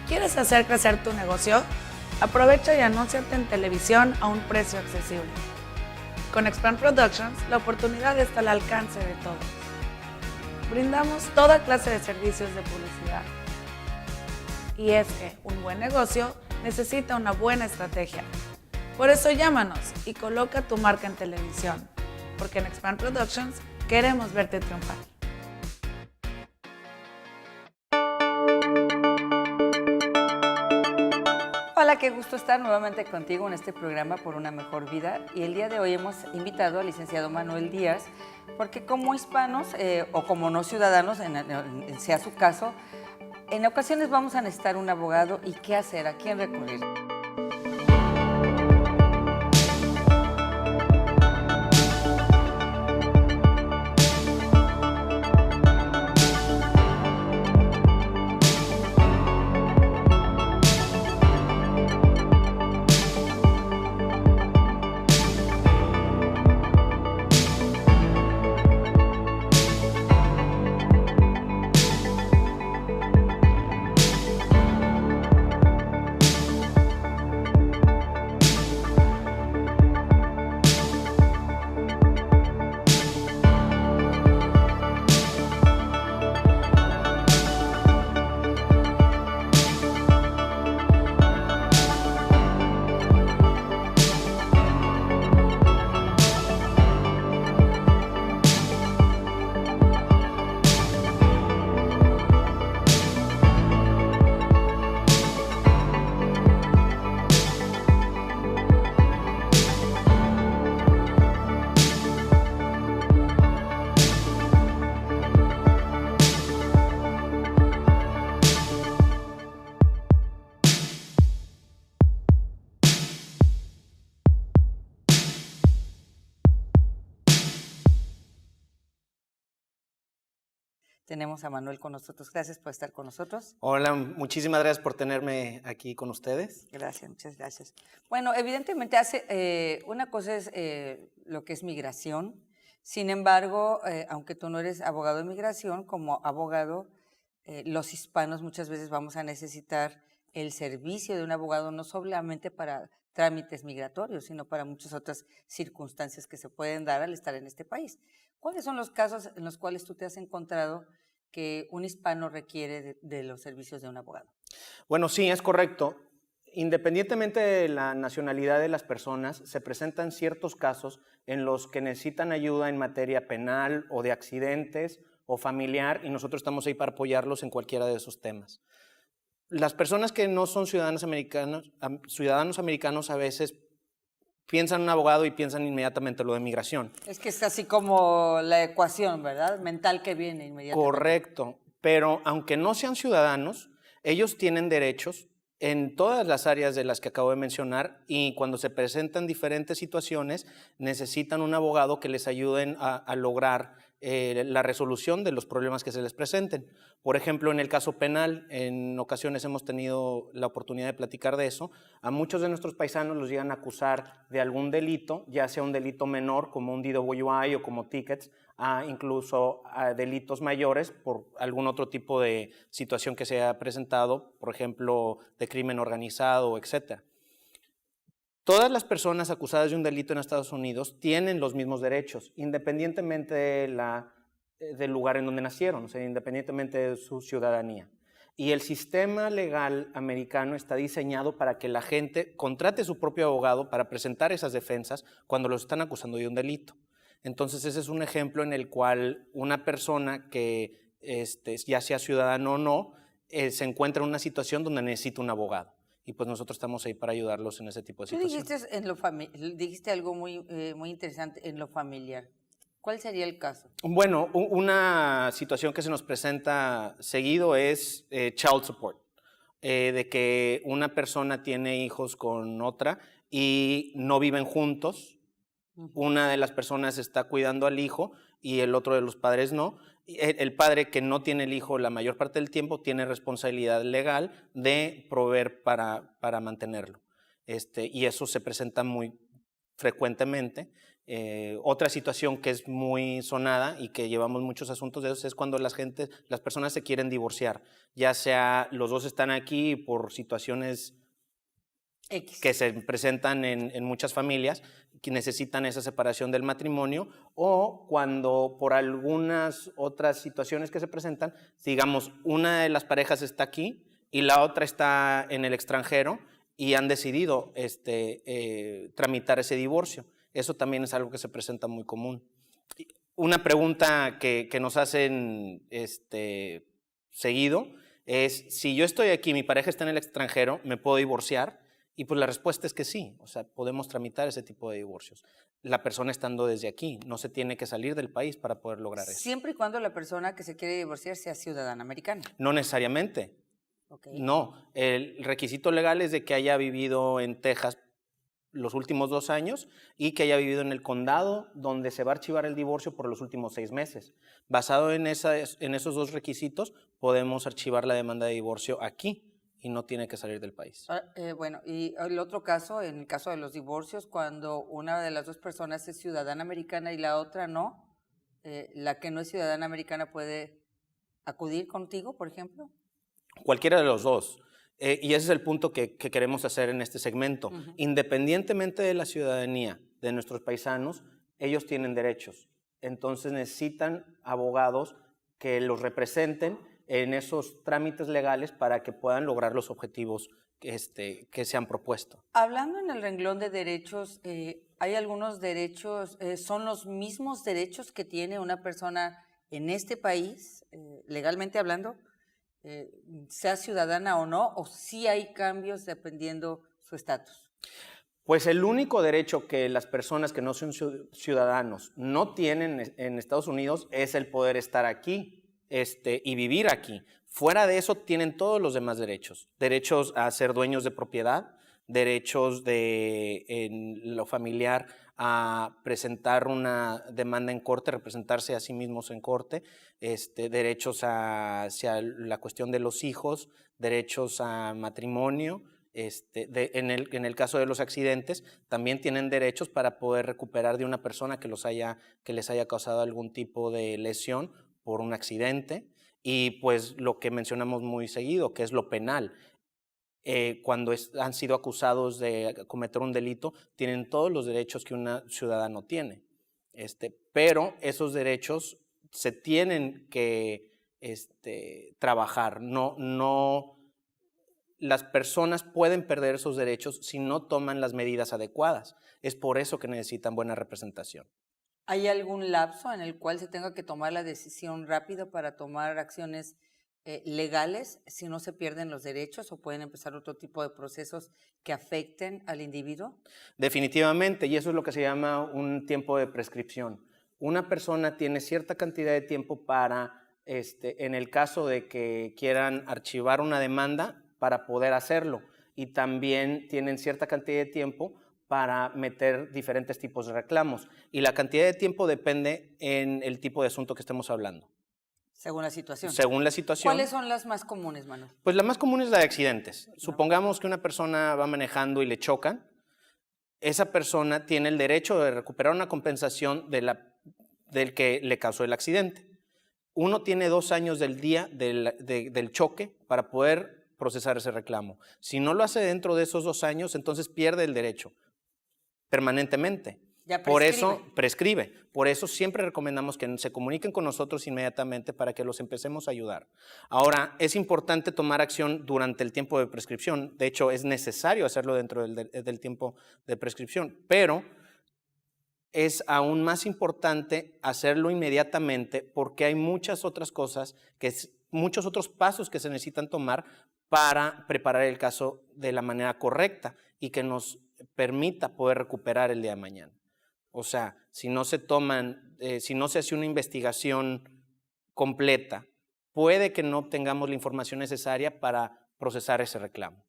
¿Quieres hacer crecer tu negocio? Aprovecha y anúnciate en televisión a un precio accesible. Con Expand Productions, la oportunidad está al alcance de todos. Brindamos toda clase de servicios de publicidad. Y es que un buen negocio necesita una buena estrategia. Por eso llámanos y coloca tu marca en televisión, porque en Expand Productions queremos verte triunfar. Hola, qué gusto estar nuevamente contigo en este programa Por una Mejor Vida. Y el día de hoy hemos invitado al licenciado Manuel Díaz, porque como hispanos o como no ciudadanos, sea su caso, en ocasiones vamos a necesitar un abogado y qué hacer, a quién recurrir. Tenemos a Manuel con nosotros. Gracias por estar con nosotros. Hola, muchísimas gracias por tenerme aquí con ustedes. Gracias, muchas gracias. Bueno, evidentemente una cosa es lo que es migración. Sin embargo, aunque tú no eres abogado de migración, como abogado, los hispanos muchas veces vamos a necesitar el servicio de un abogado no solamente para trámites migratorios, sino para muchas otras circunstancias que se pueden dar al estar en este país. ¿Cuáles son los casos en los cuales tú te has encontrado que un hispano requiere de los servicios de un abogado? Bueno, sí, es correcto. Independientemente de la nacionalidad de las personas, se presentan ciertos casos en los que necesitan ayuda en materia penal o de accidentes o familiar, y nosotros estamos ahí para apoyarlos en cualquiera de esos temas. Las personas que no son ciudadanos americanos a veces piensan en un abogado y piensan inmediatamente lo de migración. Es que es así como la ecuación, ¿verdad? Mental que viene inmediatamente. Correcto, pero aunque no sean ciudadanos, ellos tienen derechos en todas las áreas de las que acabo de mencionar, y cuando se presentan diferentes situaciones necesitan un abogado que les ayude a lograr la resolución de los problemas que se les presenten. Por ejemplo, en el caso penal, en ocasiones hemos tenido la oportunidad de platicar de eso. A muchos de nuestros paisanos los llegan a acusar de algún delito, ya sea un delito menor como un DWI o como tickets, incluso a delitos mayores por algún otro tipo de situación que se haya presentado, por ejemplo, de crimen organizado, etc. Todas las personas acusadas de un delito en Estados Unidos tienen los mismos derechos, independientemente del lugar en donde nacieron, o sea, independientemente de su ciudadanía. Y el sistema legal americano está diseñado para que la gente contrate su propio abogado para presentar esas defensas cuando los están acusando de un delito. Entonces, ese es un ejemplo en el cual una persona que ya sea ciudadano o no, se encuentra en una situación donde necesita un abogado. Y pues nosotros estamos ahí para ayudarlos en ese tipo de situaciones. Tú dijiste algo muy interesante en lo familiar. ¿Cuál sería el caso? Bueno, una situación que se nos presenta seguido es child support, de que una persona tiene hijos con otra y no viven juntos. Una de las personas está cuidando al hijo y el otro de los padres no. El padre que no tiene el hijo la mayor parte del tiempo tiene responsabilidad legal de proveer para mantenerlo. Y eso se presenta muy frecuentemente. Otra situación que es muy sonada y que llevamos muchos asuntos de esos es cuando las personas se quieren divorciar, ya sea los dos están aquí por situaciones X. que se presentan en muchas familias que necesitan esa separación del matrimonio, o cuando por algunas otras situaciones que se presentan, digamos, una de las parejas está aquí y la otra está en el extranjero y han decidido tramitar ese divorcio. Eso también es algo que se presenta muy común. Una pregunta que nos hacen seguido es, si yo estoy aquí, mi pareja está en el extranjero, ¿me puedo divorciar? Y pues la respuesta es que sí, o sea, podemos tramitar ese tipo de divorcios. La persona estando desde aquí, no se tiene que salir del país para poder lograr eso. Siempre y cuando la persona que se quiere divorciar sea ciudadana americana. No necesariamente. Okay. No, el requisito legal es de que haya vivido en Texas los últimos 2 años y que haya vivido en el condado donde se va a archivar el divorcio por los últimos 6 meses. Basado en esos 2 requisitos, podemos archivar la demanda de divorcio aquí y no tiene que salir del país. Bueno, y el otro caso, en el caso de los divorcios, cuando una de las dos personas es ciudadana americana y la otra no, la que no es ciudadana americana puede acudir contigo, por ejemplo. Cualquiera de los dos. Y ese es el punto que queremos hacer en este segmento. Independientemente de la ciudadanía de nuestros paisanos, ellos tienen derechos. Entonces necesitan abogados que los representen en esos trámites legales para que puedan lograr los objetivos que se han propuesto. Hablando en el renglón de derechos, hay algunos derechos, ¿son los mismos derechos que tiene una persona en este país, legalmente hablando? Sea ciudadana o no, o sí hay cambios dependiendo su estatus. Pues el único derecho que las personas que no son ciudadanos no tienen en Estados Unidos es el poder estar aquí y vivir aquí. Fuera de eso tienen todos los demás derechos. Derechos a ser dueños de propiedad, derechos en lo familiar a presentar una demanda en corte, representarse a sí mismos en corte, derechos hacia la cuestión de los hijos, derechos a matrimonio. En el caso de los accidentes, también tienen derechos para poder recuperar de una persona que les haya causado algún tipo de lesión por un accidente. Y pues lo que mencionamos muy seguido, que es lo penal. Cuando han sido acusados de cometer un delito, tienen todos los derechos que un ciudadano tiene. Pero esos derechos se tienen que trabajar. No, las personas pueden perder esos derechos si no toman las medidas adecuadas. Es por eso que necesitan buena representación. ¿Hay algún lapso en el cual se tenga que tomar la decisión rápido para tomar acciones legales si no se pierden los derechos, o pueden empezar otro tipo de procesos que afecten al individuo? Definitivamente, y eso es lo que se llama un tiempo de prescripción. Una persona tiene cierta cantidad de tiempo para, en el caso de que quieran archivar una demanda, para poder hacerlo, y también tienen cierta cantidad de tiempo para meter diferentes tipos de reclamos, y la cantidad de tiempo depende en el tipo de asunto que estemos hablando. Según la situación. Según la situación. ¿Cuáles son las más comunes, Manuel? Pues la más común es la de accidentes. Supongamos que una persona va manejando y le chocan. Esa persona tiene el derecho de recuperar una compensación del que le causó el accidente. Uno tiene 2 años del día del choque para poder procesar ese reclamo. Si no lo hace dentro de esos 2 años, entonces pierde el derecho permanentemente. Ya Por eso prescribe. Por eso siempre recomendamos que se comuniquen con nosotros inmediatamente para que los empecemos a ayudar. Ahora, es importante tomar acción durante el tiempo de prescripción. De hecho, es necesario hacerlo dentro del tiempo de prescripción, pero es aún más importante hacerlo inmediatamente porque hay muchas otras cosas, muchos otros pasos que se necesitan tomar para preparar el caso de la manera correcta y que nos permita poder recuperar el día de mañana. O sea, si no se hace una investigación completa, puede que no obtengamos la información necesaria para procesar ese reclamo.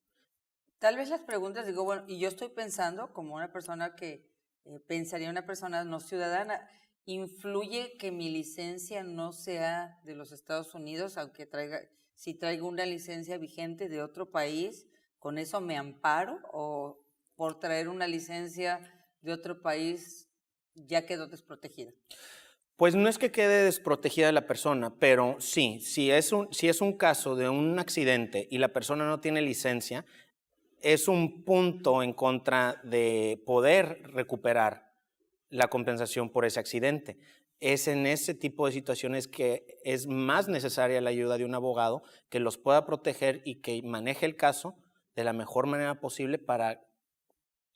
Tal vez las preguntas, digo, bueno, y yo estoy pensando como una persona que pensaría una persona no ciudadana, ¿influye que mi licencia no sea de los Estados Unidos, aunque si traigo una licencia vigente de otro país, con eso me amparo? ¿O por traer una licencia de otro país ya quedó desprotegida. Pues no es que quede desprotegida la persona, pero sí, si es un caso de un accidente y la persona no tiene licencia, es un punto en contra de poder recuperar la compensación por ese accidente. Es en ese tipo de situaciones que es más necesaria la ayuda de un abogado que los pueda proteger y que maneje el caso de la mejor manera posible para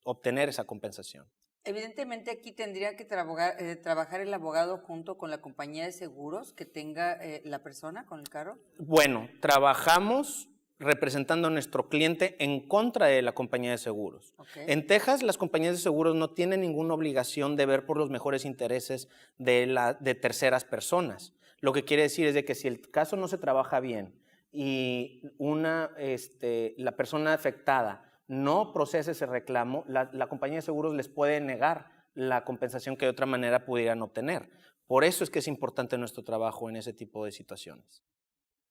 obtener esa compensación. Evidentemente aquí tendría que trabajar el abogado junto con la compañía de seguros que tenga la persona con el carro. Bueno, trabajamos representando a nuestro cliente en contra de la compañía de seguros. Okay. En Texas, las compañías de seguros no tienen ninguna obligación de ver por los mejores intereses de terceras personas. Lo que quiere decir es de que si el caso no se trabaja bien y la persona afectada no procesa ese reclamo, la compañía de seguros les puede negar la compensación que de otra manera pudieran obtener. Por eso es que es importante nuestro trabajo en ese tipo de situaciones.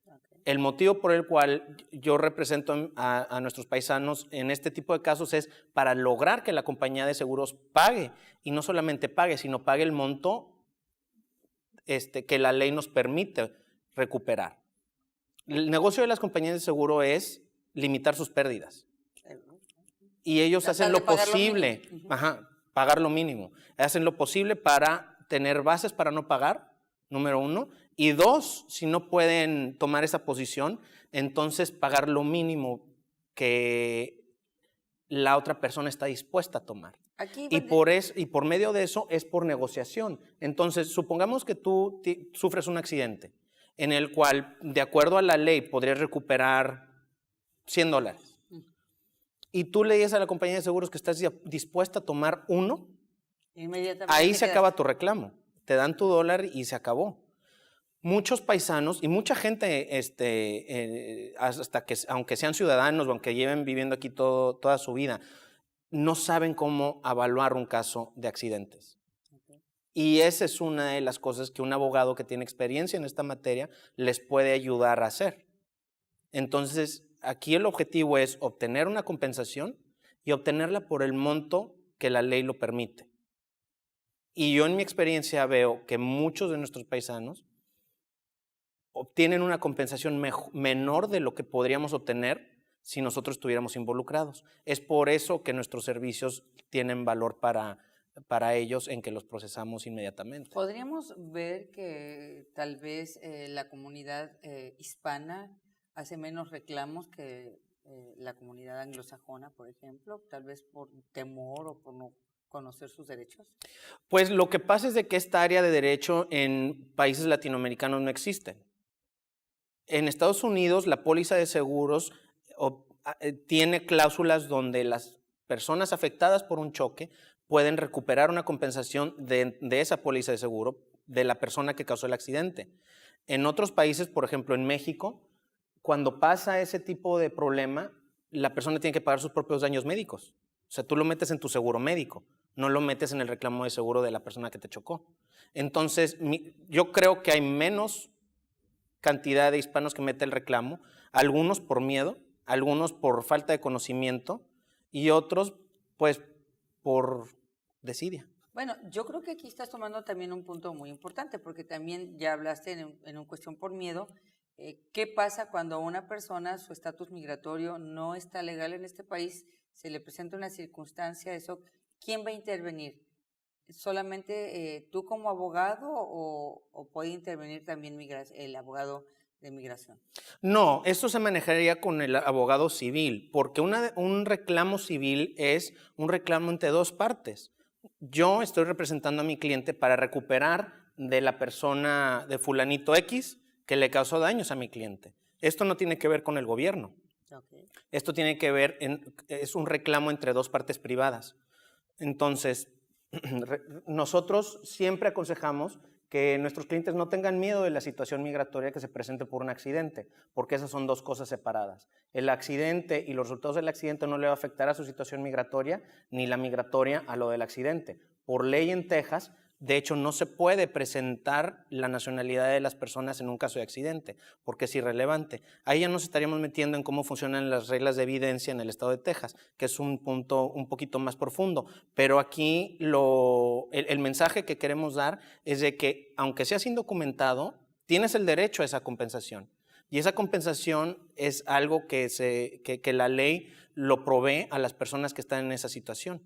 Okay. El motivo por el cual yo represento a nuestros paisanos en este tipo de casos es para lograr que la compañía de seguros pague, y no solamente pague, sino pague el monto que la ley nos permite recuperar. El negocio de las compañías de seguro es limitar sus pérdidas. Y ellos hacen lo posible, pagar lo mínimo. Hacen lo posible para tener bases para no pagar, número uno. Y dos, si no pueden tomar esa posición, entonces pagar lo mínimo que la otra persona está dispuesta a tomar. Y por medio de eso es por negociación. Entonces, supongamos que tú sufres un accidente en el cual, de acuerdo a la ley, podrías recuperar $100. Y tú le dices a la compañía de seguros que estás dispuesta a tomar uno, ahí se acaba tu reclamo. Te dan tu $1 y se acabó. Muchos paisanos y mucha gente, aunque sean ciudadanos o aunque lleven viviendo aquí toda su vida, no saben cómo evaluar un caso de accidentes. Okay. Y esa es una de las cosas que un abogado que tiene experiencia en esta materia les puede ayudar a hacer. Entonces, aquí el objetivo es obtener una compensación y obtenerla por el monto que la ley lo permite. Y yo en mi experiencia veo que muchos de nuestros paisanos obtienen una compensación menor de lo que podríamos obtener si nosotros estuviéramos involucrados. Es por eso que nuestros servicios tienen valor para ellos en que los procesamos inmediatamente. ¿Podríamos ver que tal vez la comunidad hispana hace menos reclamos que la comunidad anglosajona, por ejemplo, tal vez por temor o por no conocer sus derechos? Pues lo que pasa es de que esta área de derecho en países latinoamericanos no existe. En Estados Unidos, la póliza de seguros tiene cláusulas donde las personas afectadas por un choque pueden recuperar una compensación de esa póliza de seguro de la persona que causó el accidente. En otros países, por ejemplo en México, cuando pasa ese tipo de problema, la persona tiene que pagar sus propios daños médicos. O sea, tú lo metes en tu seguro médico, no lo metes en el reclamo de seguro de la persona que te chocó. Entonces, yo creo que hay menos cantidad de hispanos que mete el reclamo, algunos por miedo, algunos por falta de conocimiento y otros pues por desidia. Bueno, yo creo que aquí estás tomando también un punto muy importante, porque también ya hablaste en una cuestión por miedo. ¿Qué pasa cuando a una persona su estatus migratorio no está legal en este país, se le presenta una circunstancia, eso, ¿quién va a intervenir? ¿Solamente tú como abogado o puede intervenir también el abogado de migración? No, esto se manejaría con el abogado civil, porque un reclamo civil es un reclamo entre dos partes. Yo estoy representando a mi cliente para recuperar de la persona de fulanito X que le causó daños a mi cliente. Esto no tiene que ver con el gobierno. Okay. Esto tiene que ver, es un reclamo entre dos partes privadas. Entonces, nosotros siempre aconsejamos que nuestros clientes no tengan miedo de la situación migratoria que se presente por un accidente, porque esas son dos cosas separadas. El accidente y los resultados del accidente no le va a afectar a su situación migratoria, ni la migratoria a lo del accidente. Por ley en Texas, De hecho, no se puede presentar la nacionalidad de las personas en un caso de accidente, porque es irrelevante. Ahí ya nos estaríamos metiendo en cómo funcionan las reglas de evidencia en el estado de Texas, que es un punto un poquito más profundo. Pero aquí el mensaje que queremos dar es de que, aunque seas indocumentado, tienes el derecho a esa compensación. Y esa compensación es algo que la ley lo provee a las personas que están en esa situación.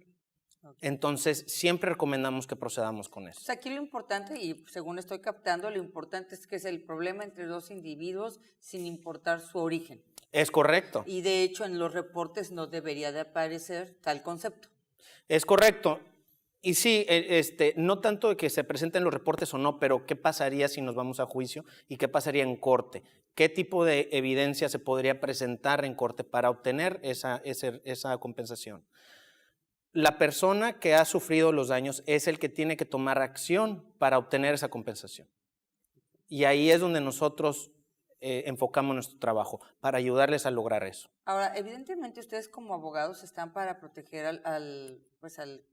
Entonces, siempre recomendamos que procedamos con eso. Pues aquí lo importante, y según estoy captando, lo importante es que es el problema entre dos individuos sin importar su origen. Es correcto. Y de hecho, en los reportes no debería de aparecer tal concepto. Es correcto. Y sí, no tanto de que se presenten los reportes o no, pero ¿qué pasaría si nos vamos a juicio y qué pasaría en corte? ¿Qué tipo de evidencia se podría presentar en corte para obtener esa compensación? La persona que ha sufrido los daños es el que tiene que tomar acción para obtener esa compensación. Y ahí es donde nosotros enfocamos nuestro trabajo, para ayudarles a lograr eso. Ahora, evidentemente ustedes como abogados están para proteger al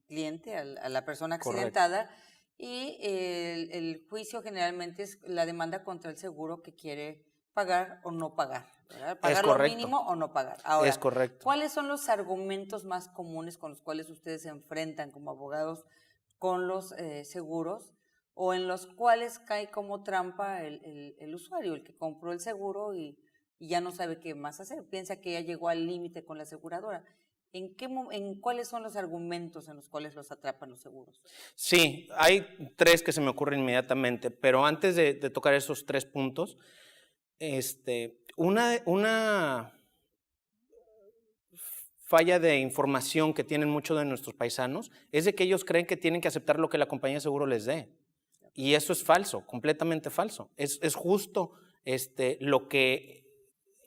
cliente, a la persona accidentada. Correcto. Y el juicio generalmente es la demanda contra el seguro que quiere pagar o no pagar, ¿verdad? Pagar lo mínimo o no pagar. Ahora, es correcto. ¿Cuáles son los argumentos más comunes con los cuales ustedes se enfrentan como abogados con los seguros, o en los cuales cae como trampa el usuario, el que compró el seguro y ya no sabe qué más hacer? Piensa que ya llegó al límite con la aseguradora. ¿En cuáles son los argumentos en los cuales los atrapan los seguros? Sí, hay 3 que se me ocurren inmediatamente, pero antes de tocar esos 3 puntos, una falla de información que tienen muchos de nuestros paisanos es de que ellos creen que tienen que aceptar lo que la compañía de seguro les dé. Y eso es falso, completamente falso. Es justo lo que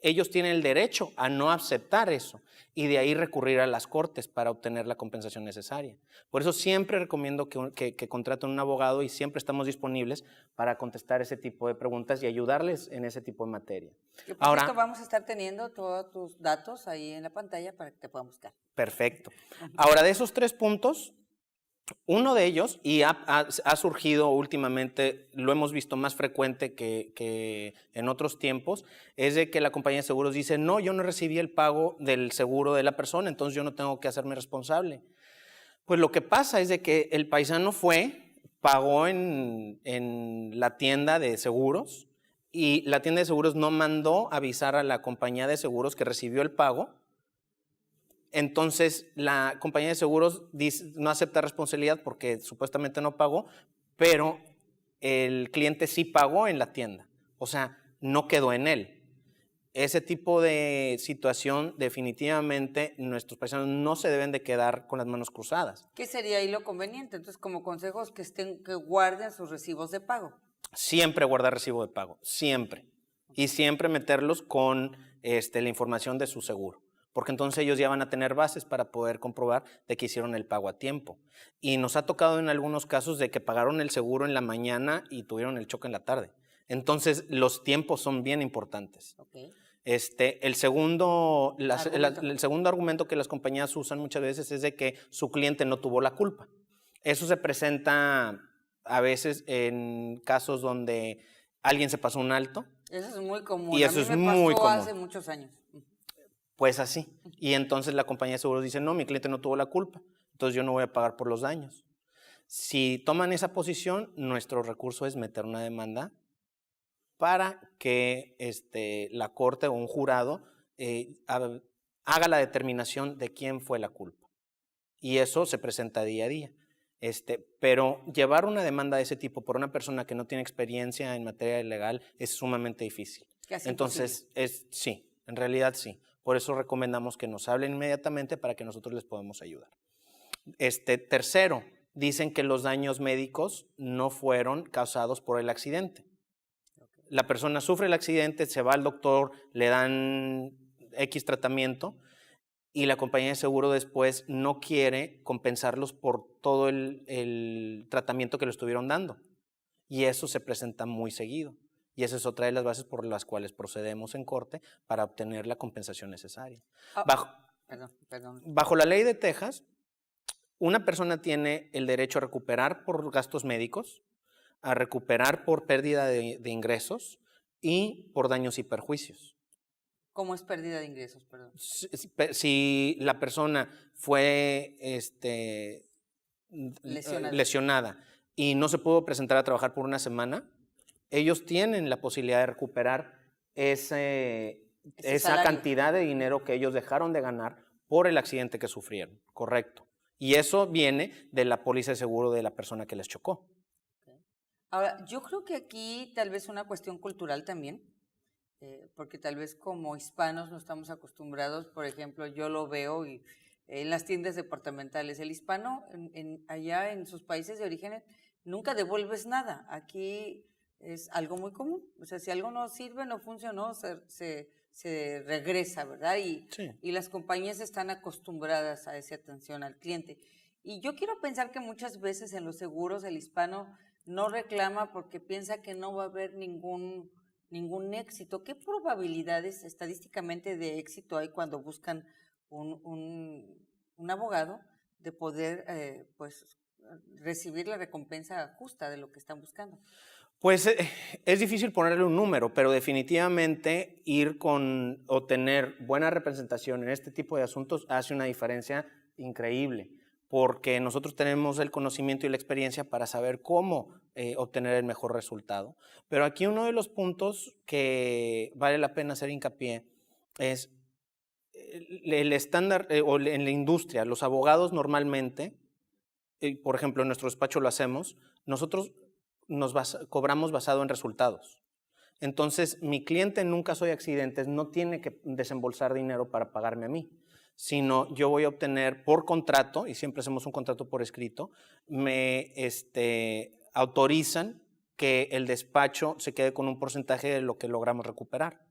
ellos tienen el derecho a no aceptar eso y de ahí recurrir a las cortes para obtener la compensación necesaria. Por eso siempre recomiendo que contraten un abogado y siempre estamos disponibles para contestar ese tipo de preguntas y ayudarles en ese tipo de materia. Ahora, vamos a estar teniendo todos tus datos ahí en la pantalla para que te puedan buscar. Perfecto. Ahora, de esos 3 puntos, uno de ellos, y ha surgido últimamente, lo hemos visto más frecuente que en otros tiempos, es de que la compañía de seguros dice, no, yo no recibí el pago del seguro de la persona, entonces yo no tengo que hacerme responsable. Pues lo que pasa es de que el paisano pagó en la tienda de seguros, y la tienda de seguros no mandó avisar a la compañía de seguros que recibió el pago. Entonces, la compañía de seguros no acepta responsabilidad porque supuestamente no pagó, pero el cliente sí pagó en la tienda. O sea, no quedó en él. Ese tipo de situación, definitivamente, nuestros paisanos no se deben de quedar con las manos cruzadas. ¿Qué sería ahí lo conveniente? Entonces, como consejos, que guarden sus recibos de pago. Siempre guardar recibo de pago, siempre. Y siempre meterlos con la información de su seguro. Porque entonces ellos ya van a tener bases para poder comprobar de que hicieron el pago a tiempo. Y nos ha tocado en algunos casos de que pagaron el seguro en la mañana y tuvieron el choque en la tarde. Entonces, los tiempos son bien importantes. Okay. El segundo argumento que las compañías usan muchas veces es de que su cliente no tuvo la culpa. Eso se presenta a veces en casos donde alguien se pasó un alto. Eso es muy común. Y eso es muy común. Hace muchos años. Pues así. Y entonces la compañía de seguros dice, no, mi cliente no tuvo la culpa, entonces yo no voy a pagar por los daños. Si toman esa posición, nuestro recurso es meter una demanda para que la corte o un jurado haga la determinación de quién fue la culpa. Y eso se presenta día a día. Pero llevar una demanda de ese tipo por una persona que no tiene experiencia en materia legal es sumamente difícil. Entonces, sí, en realidad sí. Por eso recomendamos que nos hablen inmediatamente para que nosotros les podamos ayudar. Tercero, dicen que los daños médicos no fueron causados por el accidente. La persona sufre el accidente, se va al doctor, le dan X tratamiento y la compañía de seguro después no quiere compensarlos por todo el tratamiento que le estuvieron dando. Y eso se presenta muy seguido. Y esa es otra de las bases por las cuales procedemos en corte para obtener la compensación necesaria. Bajo la ley de Texas, una persona tiene el derecho a recuperar por gastos médicos, a recuperar por pérdida de ingresos y por daños y perjuicios. ¿Cómo es pérdida de ingresos? Perdón. Si la persona fue lesionada y no se pudo presentar a trabajar por una semana, ellos tienen la posibilidad de recuperar esa cantidad de dinero que ellos dejaron de ganar por el accidente que sufrieron, correcto. Y eso viene de la póliza de seguro de la persona que les chocó. Ahora, yo creo que aquí tal vez una cuestión cultural también, porque tal vez como hispanos no estamos acostumbrados, por ejemplo, yo lo veo en las tiendas departamentales, el hispano allá en sus países de origen nunca devuelves nada, aquí es algo muy común, o sea, si algo no sirve, no funcionó, se regresa, ¿verdad? Sí. Y las compañías están acostumbradas a esa atención al cliente. Y yo quiero pensar que muchas veces en los seguros el hispano no reclama porque piensa que no va a haber ningún éxito. ¿Qué probabilidades estadísticamente de éxito hay cuando buscan un abogado de poder recibir la recompensa justa de lo que están buscando? Pues es difícil ponerle un número, pero definitivamente o tener buena representación en este tipo de asuntos hace una diferencia increíble, porque nosotros tenemos el conocimiento y la experiencia para saber cómo obtener el mejor resultado. Pero aquí uno de los puntos que vale la pena hacer hincapié es el estándar o en la industria. Los abogados normalmente, por ejemplo, en nuestro despacho lo hacemos, nosotros cobramos basado en resultados. Entonces, mi cliente en un caso de accidentes no tiene que desembolsar dinero para pagarme a mí, sino yo voy a obtener por contrato, y siempre hacemos un contrato por escrito, me autorizan que el despacho se quede con un porcentaje de lo que logramos recuperar.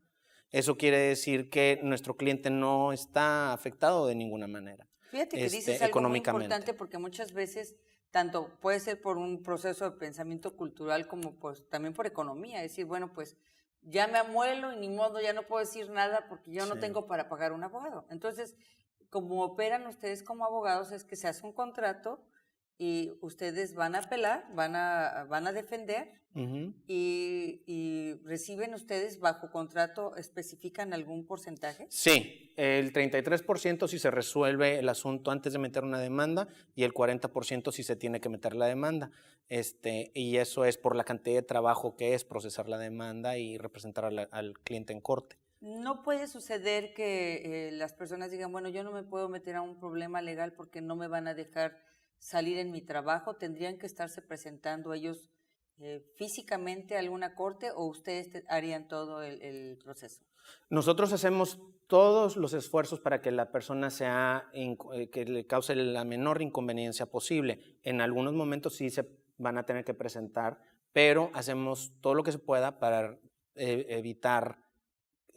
Eso quiere decir que nuestro cliente no está afectado de ninguna manera. Fíjate que dices algo muy importante, porque muchas veces tanto puede ser por un proceso de pensamiento cultural como pues también por economía, es decir, bueno, pues ya me amuelo y ni modo, ya no puedo decir nada porque yo no tengo para pagar un abogado. Entonces, como operan ustedes como abogados es que se hace un contrato y ustedes van a apelar, van a defender y reciben ustedes bajo contrato, ¿especifican algún porcentaje? Sí, el 33% si se resuelve el asunto antes de meter una demanda y el 40% si se tiene que meter la demanda. Y eso es por la cantidad de trabajo que es procesar la demanda y representar al cliente en corte. No puede suceder que las personas digan, bueno, yo no me puedo meter a un problema legal porque no me van a dejar salir en mi trabajo. ¿Tendrían que estarse presentando ellos físicamente a alguna corte o ustedes harían todo el proceso? Nosotros hacemos todos los esfuerzos para que la persona que le cause la menor inconveniencia posible. En algunos momentos sí se van a tener que presentar, pero hacemos todo lo que se pueda para evitar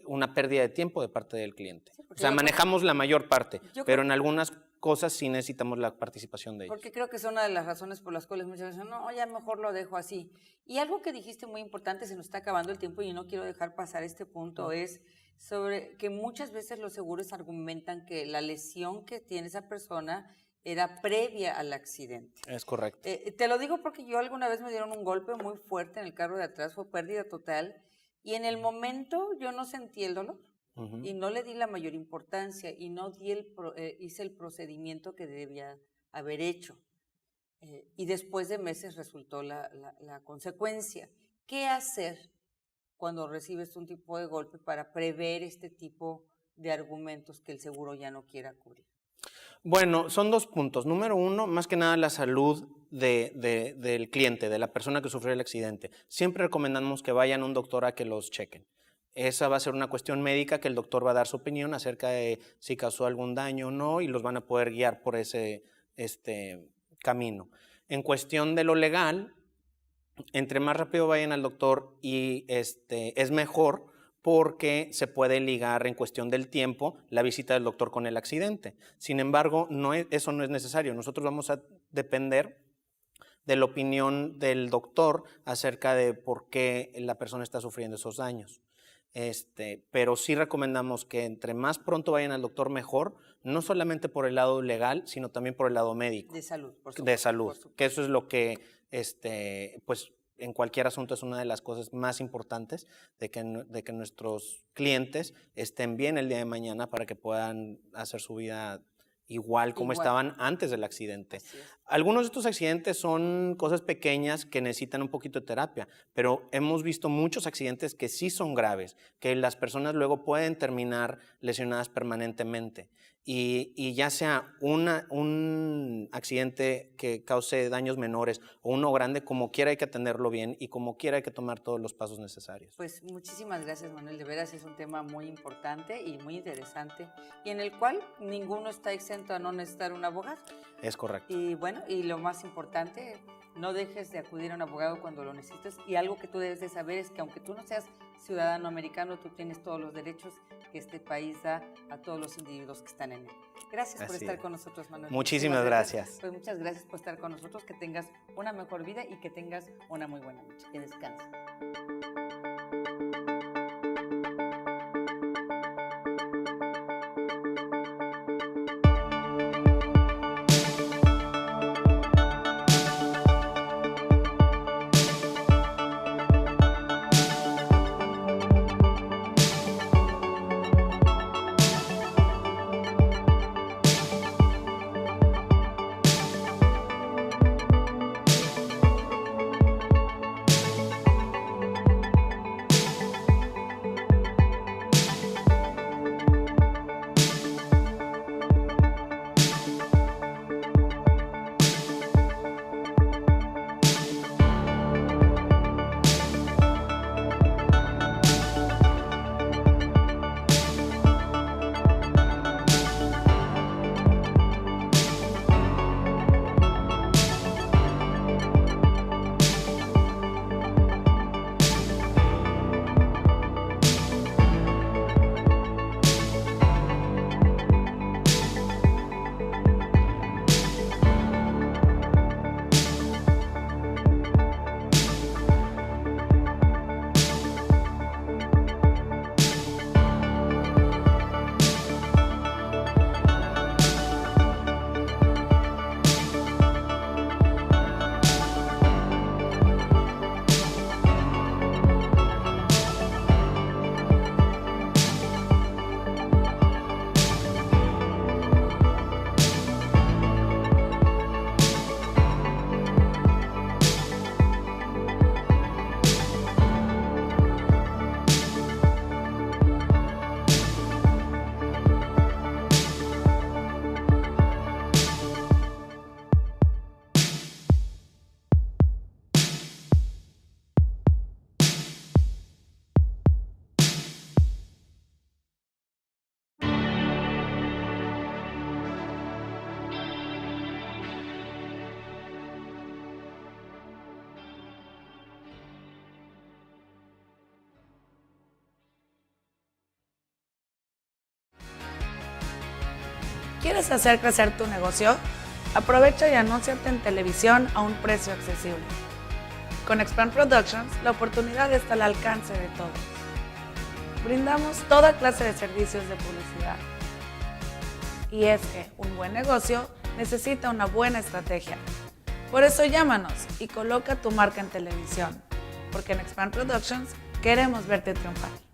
una pérdida de tiempo de parte del cliente. Sí, o sea, manejamos la mayor parte, pero en algunas cosas sí necesitamos la participación de ellos. Porque creo que es una de las razones por las cuales muchas veces, no, ya mejor lo dejo así. Y algo que dijiste muy importante, se nos está acabando el tiempo y no quiero dejar pasar este punto, es sobre que muchas veces los seguros argumentan que la lesión que tiene esa persona era previa al accidente. Es correcto. Te lo digo porque yo alguna vez me dieron un golpe muy fuerte en el carro de atrás, fue pérdida total, y en el momento yo no sentí el dolor. Y no le di la mayor importancia y no hice el procedimiento que debía haber hecho. Y después de meses resultó la consecuencia. ¿Qué hacer cuando recibes un tipo de golpe para prever este tipo de argumentos que el seguro ya no quiera cubrir? Bueno, son dos puntos. Número uno, más que nada la salud del cliente, de la persona que sufrió el accidente. Siempre recomendamos que vayan a un doctor a que los chequen. Esa va a ser una cuestión médica que el doctor va a dar su opinión acerca de si causó algún daño o no y los van a poder guiar por ese camino. En cuestión de lo legal, entre más rápido vayan al doctor y es mejor porque se puede ligar en cuestión del tiempo la visita del doctor con el accidente. Sin embargo, eso no es necesario. Nosotros vamos a depender de la opinión del doctor acerca de por qué la persona está sufriendo esos daños. pero sí recomendamos que entre más pronto vayan al doctor mejor, no solamente por el lado legal, sino también por el lado médico. De salud, por supuesto. De salud, que eso es lo que, pues, en cualquier asunto es una de las cosas más importantes, de que nuestros clientes estén bien el día de mañana para que puedan hacer su vida igual como estaban antes del accidente. Algunos de estos accidentes son cosas pequeñas que necesitan un poquito de terapia, pero hemos visto muchos accidentes que sí son graves, que las personas luego pueden terminar lesionadas permanentemente. Y ya sea un accidente que cause daños menores o uno grande, como quiera hay que atenderlo bien y como quiera hay que tomar todos los pasos necesarios. Pues muchísimas gracias, Manuel. De veras es un tema muy importante y muy interesante y en el cual ninguno está exento a no necesitar un abogado. Es correcto. Y bueno, y lo más importante, no dejes de acudir a un abogado cuando lo necesites. Y algo que tú debes de saber es que aunque tú no seas ciudadano americano, tú tienes todos los derechos que este país da a todos los individuos que están en él. Gracias por estar con nosotros, Manuel. Muchísimas gracias. Pues muchas gracias por estar con nosotros, que tengas una mejor vida y que tengas una muy buena noche. Que descanses. ¿Quieres hacer crecer tu negocio? Aprovecha y anúnciate en televisión a un precio accesible. Con Expand Productions, la oportunidad está al alcance de todos. Brindamos toda clase de servicios de publicidad. Y es que un buen negocio necesita una buena estrategia. Por eso llámanos y coloca tu marca en televisión, porque en Expand Productions queremos verte triunfar.